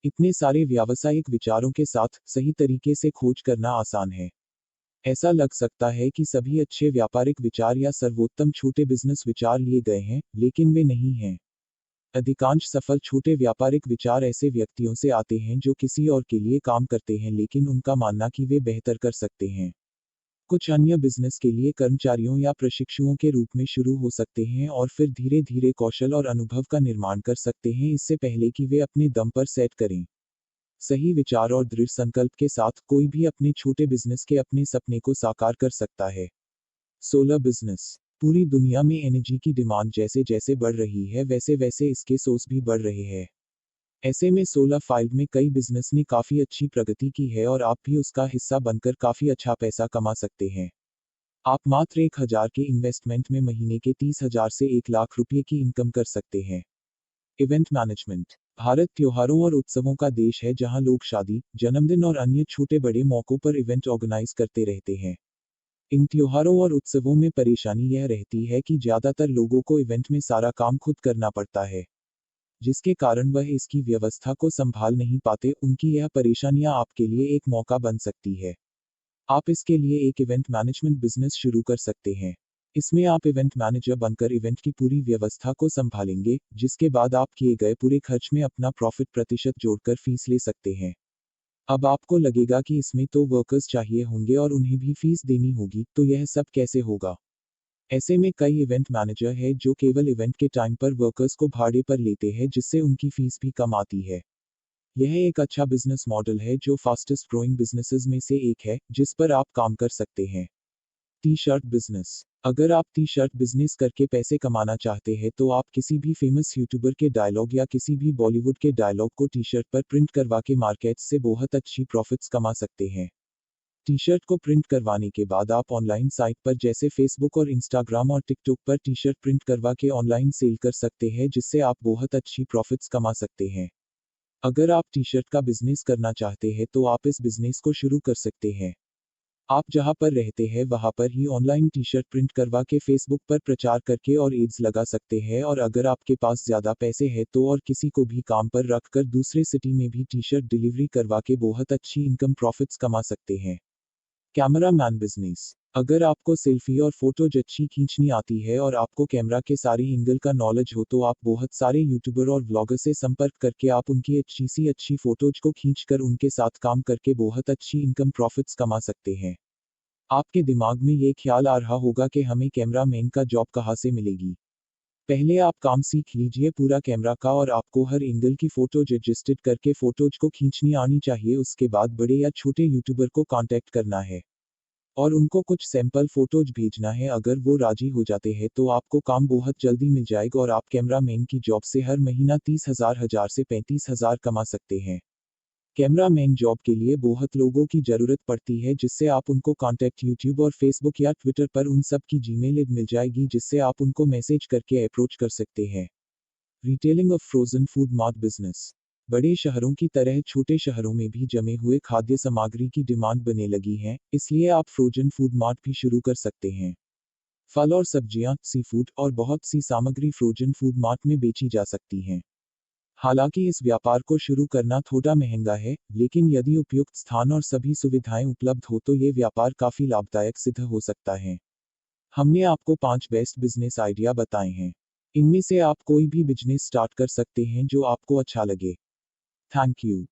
इतने सारे व्यावसायिक विचारों के साथ सही तरीके से खोज करना आसान है। ऐसा लग सकता है कि सभी अच्छे व्यापारिक विचार या सर्वोत्तम छोटे बिजनेस विचार लिए गए हैं, लेकिन वे नहीं हैं। अधिकांश सफल छोटे व्यापारिक विचार ऐसे व्यक्तियों से आते हैं जो किसी और के लिए काम करते हैं लेकिन उनका मानना कि वे बेहतर कर सकते हैं। कुछ अन्य बिजनेस के लिए कर्मचारियों या प्रशिक्षुओं के रूप में शुरू हो सकते हैं और फिर धीरे धीरे कौशल और अनुभव का निर्माण कर सकते हैं इससे पहले कि वे अपने दम पर सेट करें। सही विचार और दृढ़ संकल्प के साथ कोई भी अपने छोटे बिजनेस के अपने सपने को साकार कर सकता है। Solar business. पूरी दुनिया में एनर्जी की डिमांड जैसे जैसे बढ़ रही है वैसे वैसे इसके सोर्स भी बढ़ रहे हैं। ऐसे में सोलर फील्ड में कई बिजनेस ने काफी अच्छी प्रगति की है और आप भी उसका हिस्सा बनकर काफी अच्छा पैसा कमा सकते हैं। आप मात्र 1000 के इन्वेस्टमेंट में महीने के 30,000 से 1 लाख रुपये की इनकम कर सकते हैं। Event management. भारत त्योहारों और उत्सवों का देश है जहां लोग शादी, जन्मदिन और अन्य छोटे बड़े मौकों पर इवेंट ऑर्गेनाइज करते रहते हैं। इन त्योहारों और उत्सवों में परेशानी यह रहती है कि ज्यादातर लोगों को इवेंट में सारा काम खुद करना पड़ता है, जिसके कारण वह इसकी व्यवस्था को संभाल नहीं पाते। उनकी यह परेशानियां आपके लिए एक मौका बन सकती है। आप इसके लिए एक इवेंट मैनेजमेंट बिजनेस शुरू कर सकते हैं। इसमें आप इवेंट मैनेजर बनकर इवेंट की पूरी व्यवस्था को संभालेंगे, जिसके बाद आप किए गए पूरे खर्च में अपना प्रॉफिट प्रतिशत जोड़कर फीस ले सकते हैं। अब आपको लगेगा कि इसमें तो वर्कर्स चाहिए होंगे और उन्हें भी फीस देनी होगी, तो यह सब कैसे होगा? ऐसे में कई इवेंट मैनेजर हैं जो केवल इवेंट के टाइम पर वर्कर्स को भाड़े पर लेते हैं जिससे उनकी फीस भी कम आती है। यह एक अच्छा बिजनेस मॉडल है जो फास्टेस्ट ग्रोइंग बिजनेसेस में से एक है जिस पर आप काम कर सकते हैं। T shirt business. अगर आप टी शर्ट बिजनेस करके पैसे कमाना चाहते हैं तो आप किसी भी फेमस यूट्यूबर के डायलॉग या किसी भी बॉलीवुड के डायलॉग को टी शर्ट पर प्रिंट करवा के मार्केट से बहुत अच्छी प्रॉफिट्स कमा सकते हैं। टी शर्ट को प्रिंट करवाने के बाद आप ऑनलाइन साइट पर जैसे फेसबुक और इंस्टाग्राम और टिकटॉक पर टी शर्ट प्रिंट करवा के ऑनलाइन सेल कर सकते हैं जिससे आप बहुत अच्छी प्रॉफिट्स कमा सकते हैं। अगर आप टी शर्ट का बिजनेस करना चाहते हैं तो आप इस बिजनेस को शुरू कर सकते हैं। आप जहां पर रहते हैं वहां पर ही ऑनलाइन टी शर्ट प्रिंट करवा के फेसबुक पर प्रचार करके और एड्स लगा सकते हैं और अगर आपके पास ज्यादा पैसे हैं तो और किसी को भी काम पर रखकर दूसरे सिटी में भी टी शर्ट डिलीवरी करवा के बहुत अच्छी इनकम प्रॉफिट्स कमा सकते हैं। Camera man business. अगर आपको सेल्फी और फोटोज अच्छी खींचनी आती है और आपको कैमरा के सारे एंगल का नॉलेज हो तो आप बहुत सारे यूट्यूबर और व्लॉगर से संपर्क करके आप उनकी अच्छी फोटोज को खींचकर उनके साथ काम करके बहुत अच्छी इनकम प्रॉफिट्स कमा सकते हैं। आपके दिमाग में ये ख्याल आ रहा होगा कि हमें कैमरा मैन का जॉब कहाँ से मिलेगी। पहले आप काम सीख लीजिए पूरा कैमरा का और आपको हर एंगल की फोटोज एडजस्टेड करके फोटोज को खींचनी आनी चाहिए। उसके बाद बड़े या छोटे यूट्यूबर को कांटेक्ट करना है और उनको कुछ सैंपल फोटोज भेजना है। अगर वो राजी हो जाते हैं तो आपको काम बहुत जल्दी मिल जाएगा और आप कैमरा मैन की जॉब से हर महीना 30,000 से 35,000 कमा सकते हैं। कैमरा मैन जॉब के लिए बहुत लोगों की जरूरत पड़ती है जिससे आप उनको कांटेक्ट यूट्यूब और फेसबुक या ट्विटर पर उन सब की जीमेल आईडी मिल जाएगी जिससे आप उनको मैसेज करके अप्रोच कर सकते हैं। Retailing of frozen food mart business. बड़े शहरों की तरह छोटे शहरों में भी जमे हुए खाद्य सामग्री की डिमांड बनने लगी है, इसलिए आप फ्रोजन फूड मार्ट भी शुरू कर सकते हैं। फल और सब्जियां, सी फूड और बहुत सी सामग्री फ्रोजन फूड मार्ट में बेची जा सकती हैं। हालांकि इस व्यापार को शुरू करना थोड़ा महंगा है, लेकिन यदि उपयुक्त स्थान और सभी सुविधाएं उपलब्ध हो तो ये व्यापार काफी लाभदायक सिद्ध हो सकता है। हमने आपको 5 बेस्ट बिजनेस आइडिया बताए हैं। इनमें से आप कोई भी बिजनेस स्टार्ट कर सकते हैं जो आपको अच्छा लगे। Thank you.